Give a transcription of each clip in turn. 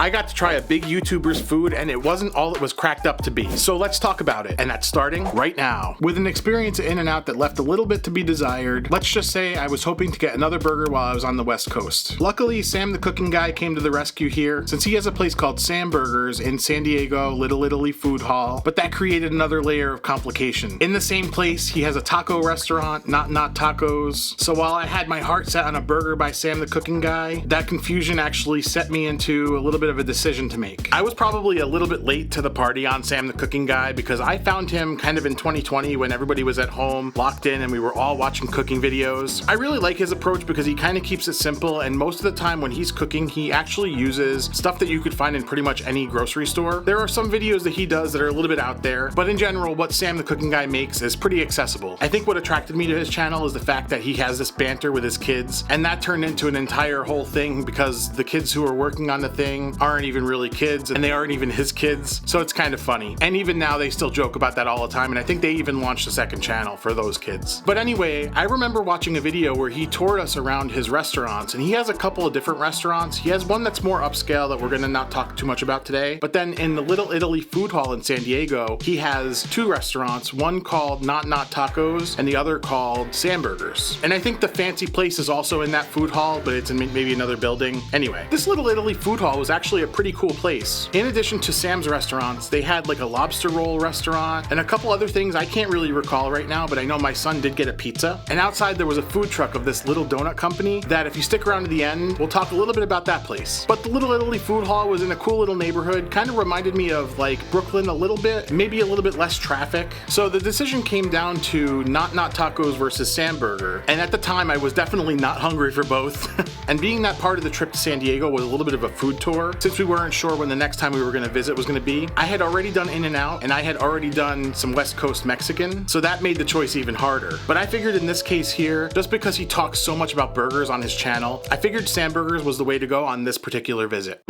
I got to try a big YouTuber's food and it wasn't all it was cracked up to be. So let's talk about it, and that's starting right now. With an experience at In-N-Out that left a little bit to be desired, let's just say I was hoping to get another burger while I was on the West Coast. Luckily, Sam the cooking guy came to the rescue here, since he has a place called Samburgers in San Diego, Little Italy Food Hall, but that created another layer of complication. In the same place, he has a taco restaurant, Not Tacos. So while I had my heart set on a burger by Sam the cooking guy, that confusion actually set me into a little bit of a decision to make. I was probably a little bit late to the party on Sam the cooking guy because I found him kind of in 2020 when everybody was at home, locked in, and we were all watching cooking videos. I really like his approach because he kind of keeps it simple, and most of the time when he's cooking, he actually uses stuff that you could find in pretty much any grocery store. There are some videos that he does that are a little bit out there, but in general, what Sam the cooking guy makes is pretty accessible. I think what attracted me to his channel is the fact that he has this banter with his kids, and that turned into an entire whole thing because the kids who are working on the thing aren't even really kids, and they aren't even his kids, so it's kind of funny. And even now they still joke about that all the time, and I think they even launched a second channel for those kids. But anyway, I remember watching a video where he toured us around his restaurants, and he has a couple of different restaurants. He has one that's more upscale that we're gonna not talk too much about today, but then in the Little Italy Food Hall in San Diego, he has two restaurants, one called Not Tacos and the other called Samburgers. And I think the fancy place is also in that food hall, but it's in maybe another building. Anyway, this Little Italy Food Hall was actually a pretty cool place. In addition to Sam's restaurants, they had like a lobster roll restaurant and a couple other things I can't really recall right now, but I know my son did get a pizza. And outside there was a food truck of this little donut company that if you stick around to the end, we'll talk a little bit about that place. But the Little Italy Food Hall was in a cool little neighborhood, kind of reminded me of like Brooklyn a little bit, maybe a little bit less traffic. So the decision came down to Not Tacos versus Samburger, and at the time I was definitely not hungry for both. And being that part of the trip to San Diego was a little bit of a food tour, since we weren't sure when the next time we were going to visit was going to be, I had already done In-N-Out and I had already done some West Coast Mexican, so that made the choice even harder. But I figured in this case here, just because he talks so much about burgers on his channel, I figured Samburgers was the way to go on this particular visit.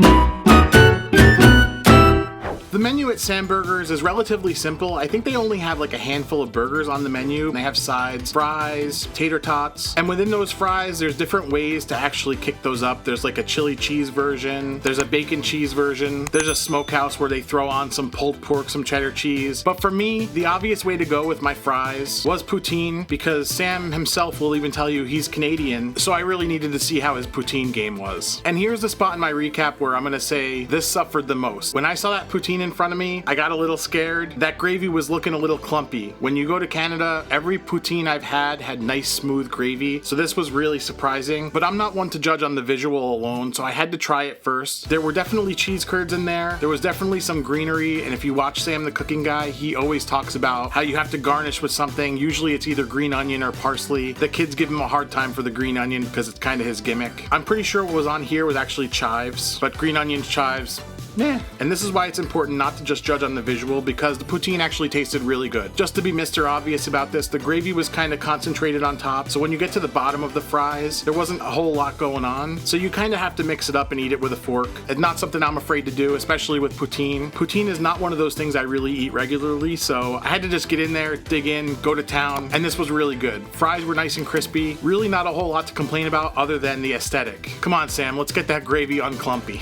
The menu at Samburgers is relatively simple. I think they only have like a handful of burgers on the menu. They have sides, fries, tater tots, and within those fries, there's different ways to actually kick those up. There's like a chili cheese version, there's a bacon cheese version, there's a smokehouse where they throw on some pulled pork, some cheddar cheese. But for me, the obvious way to go with my fries was poutine, because Sam himself will even tell you he's Canadian, so I really needed to see how his poutine game was. And here's the spot in my recap where I'm gonna say this suffered the most. When I saw that poutine in front of me, I got a little scared. That gravy was looking a little clumpy. When you go to Canada, every poutine I've had nice smooth gravy, so this was really surprising. But I'm not one to judge on the visual alone, so I had to try it first. There were definitely cheese curds in there. There was definitely some greenery, and if you watch Sam the cooking guy, he always talks about how you have to garnish with something. Usually it's either green onion or parsley. The kids give him a hard time for the green onion because it's kind of his gimmick. I'm pretty sure what was on here was actually chives, but green onions, chives, meh. And this is why it's important not to just judge on the visual, because the poutine actually tasted really good. Just to be Mr. Obvious about this, the gravy was kind of concentrated on top, so when you get to the bottom of the fries, there wasn't a whole lot going on. So you kind of have to mix it up and eat it with a fork. It's not something I'm afraid to do, especially with poutine. Poutine is not one of those things I really eat regularly, so I had to just get in there, dig in, go to town, and this was really good. Fries were nice and crispy. Really not a whole lot to complain about other than the aesthetic. Come on, Sam, let's get that gravy unclumpy.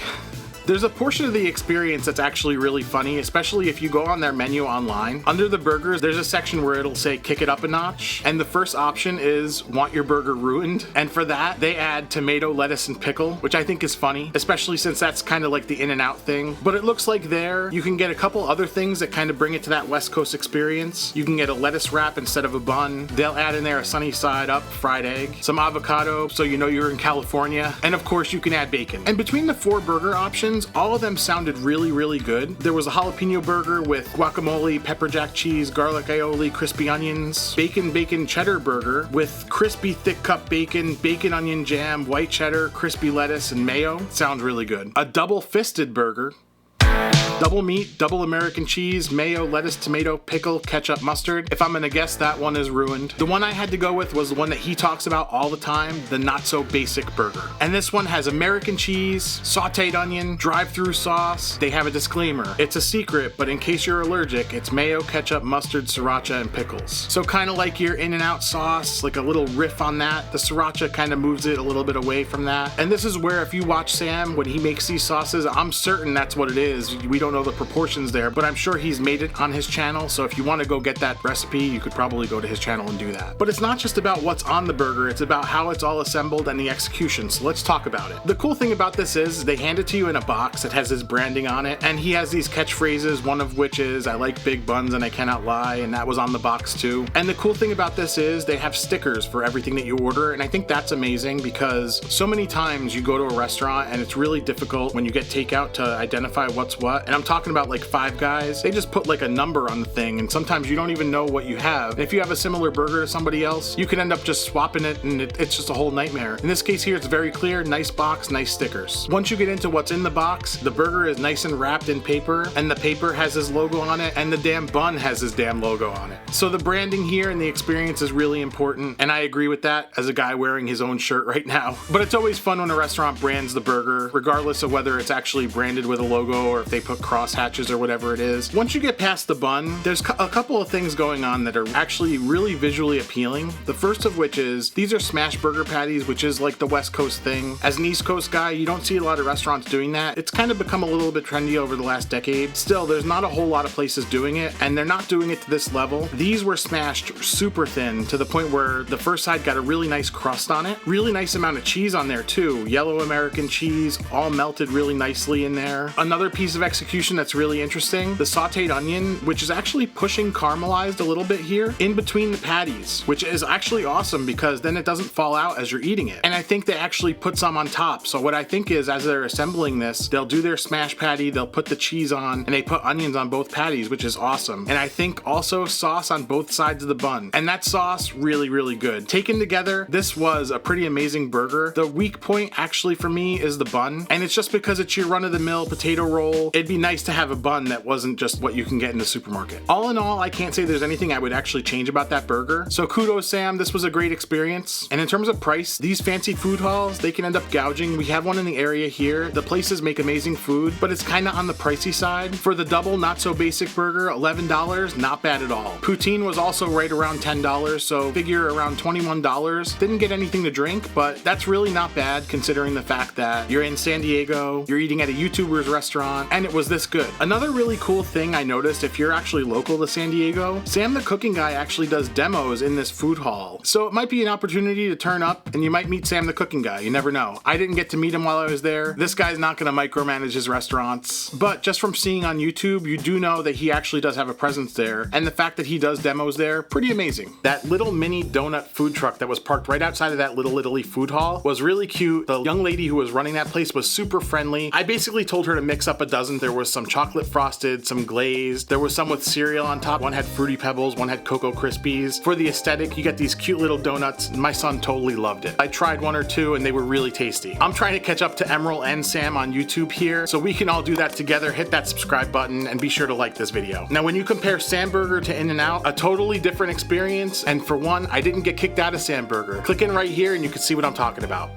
There's a portion of the experience that's actually really funny, especially if you go on their menu online. Under the burgers, there's a section where it'll say kick it up a notch, and the first option is want your burger ruined, and for that they add tomato, lettuce, and pickle, which I think is funny, especially since that's kind of like the In-N-Out thing. But it looks like there you can get a couple other things that kind of bring it to that West Coast experience. You can get a lettuce wrap instead of a bun. They'll add in there a sunny side up fried egg, some avocado so you know you're in California, and of course you can add bacon. And between the 4 burger options, all of them sounded really good. There was a jalapeno burger with guacamole, pepper jack cheese, garlic aioli, crispy onions, bacon cheddar burger with crispy thick cup bacon, bacon onion jam, white cheddar, crispy lettuce, and mayo. Sounds really good. A double fisted burger Double meat, double American cheese, mayo, lettuce, tomato, pickle, ketchup, mustard. If I'm gonna guess, that one is ruined. The one I had to go with was the one that he talks about all the time, the not so basic burger. And this one has American cheese, sautéed onion, drive-thru sauce. They have a disclaimer. It's a secret, but in case you're allergic, it's mayo, ketchup, mustard, sriracha, and pickles. So kind of like your In-N-Out sauce, like a little riff on that. The sriracha kind of moves it a little bit away from that. And this is where if you watch Sam, when he makes these sauces, I'm certain that's what it is. We don't know the proportions there, but I'm sure he's made it on his channel. So if you want to go get that recipe, you could probably go to his channel and do that. But it's not just about what's on the burger, it's about how it's all assembled and the execution. So let's talk about it. The cool thing about this is they hand it to you in a box that has his branding on it, and he has these catchphrases, one of which is I like big buns and I cannot lie, and that was on the box too. And the cool thing about this is they have stickers for everything that you order, and I think that's amazing because so many times you go to a restaurant and it's really difficult when you get takeout to identify what's what. And I'm talking about like Five Guys. They just put like a number on the thing, and sometimes you don't even know what you have. And if you have a similar burger to somebody else, you can end up just swapping it, and it's just a whole nightmare. In this case here, it's very clear, nice box, nice stickers. Once you get into what's in the box, the burger is nice and wrapped in paper, and the paper has his logo on it, and the damn bun has his damn logo on it. So the branding here and the experience is really important, and I agree with that as a guy wearing his own shirt right now. But it's always fun when a restaurant brands the burger, regardless of whether it's actually branded with a logo or if they put cross hatches or whatever it is. Once you get past the bun, there's a couple of things going on that are actually really visually appealing. The first of which is these are smash burger patties, which is like the West Coast thing. As an East Coast guy, you don't see a lot of restaurants doing that. It's kind of become a little bit trendy over the last decade. Still, there's not a whole lot of places doing it, and they're not doing it to this level. These were smashed super thin to the point where the first side got a really nice crust on it. Really nice amount of cheese on there too. Yellow American cheese, all melted really nicely in there. Another piece of execution that's really interesting, the sautéed onion, which is actually pushing caramelized a little bit here in between the patties, which is actually awesome because then it doesn't fall out as you're eating it. And I think they actually put some on top. So what I think is as they're assembling this, they'll do their smash patty, they'll put the cheese on, and they put onions on both patties, which is awesome. And I think also sauce on both sides of the bun. And that sauce, really, really good. Taken together, this was a pretty amazing burger. The weak point actually for me is the bun. And it's just because it's your run-of-the-mill potato roll. It'd be nice to have a bun that wasn't just what you can get in the supermarket. All in all, I can't say there's anything I would actually change about that burger. So kudos, Sam. This was a great experience. And in terms of price, these fancy food halls, they can end up gouging. We have one in the area here. The places make amazing food, but it's kind of on the pricey side. For the double, not so basic burger, $11, not bad at all. Poutine was also right around $10, so figure around $21. Didn't get anything to drink, but that's really not bad considering the fact that you're in San Diego, you're eating at a YouTuber's restaurant, and it was this good. Another really cool thing I noticed, if you're actually local to San Diego, Sam the cooking guy actually does demos in this food hall. So it might be an opportunity to turn up and you might meet Sam the cooking guy. You never know. I didn't get to meet him while I was there. This guy's not going to micromanage his restaurants, but just from seeing on YouTube, you do know that he actually does have a presence there, and the fact that he does demos there, pretty amazing. That little mini donut food truck that was parked right outside of that Little Italy food hall was really cute. The young lady who was running that place was super friendly. I basically told her to mix up a dozen. There was some chocolate frosted, some glazed, there was some with cereal on top. One had Fruity Pebbles, one had Cocoa Krispies. For the aesthetic, you get these cute little donuts. My son totally loved it. I tried one or two and they were really tasty. I'm trying to catch up to Emerald and Sam on YouTube here, so we can all do that together. Hit that subscribe button and be sure to like this video. Now, when you compare Samburger to In-N-Out, a totally different experience, and for one, I didn't get kicked out of Samburger. Click in right here and you can see what I'm talking about.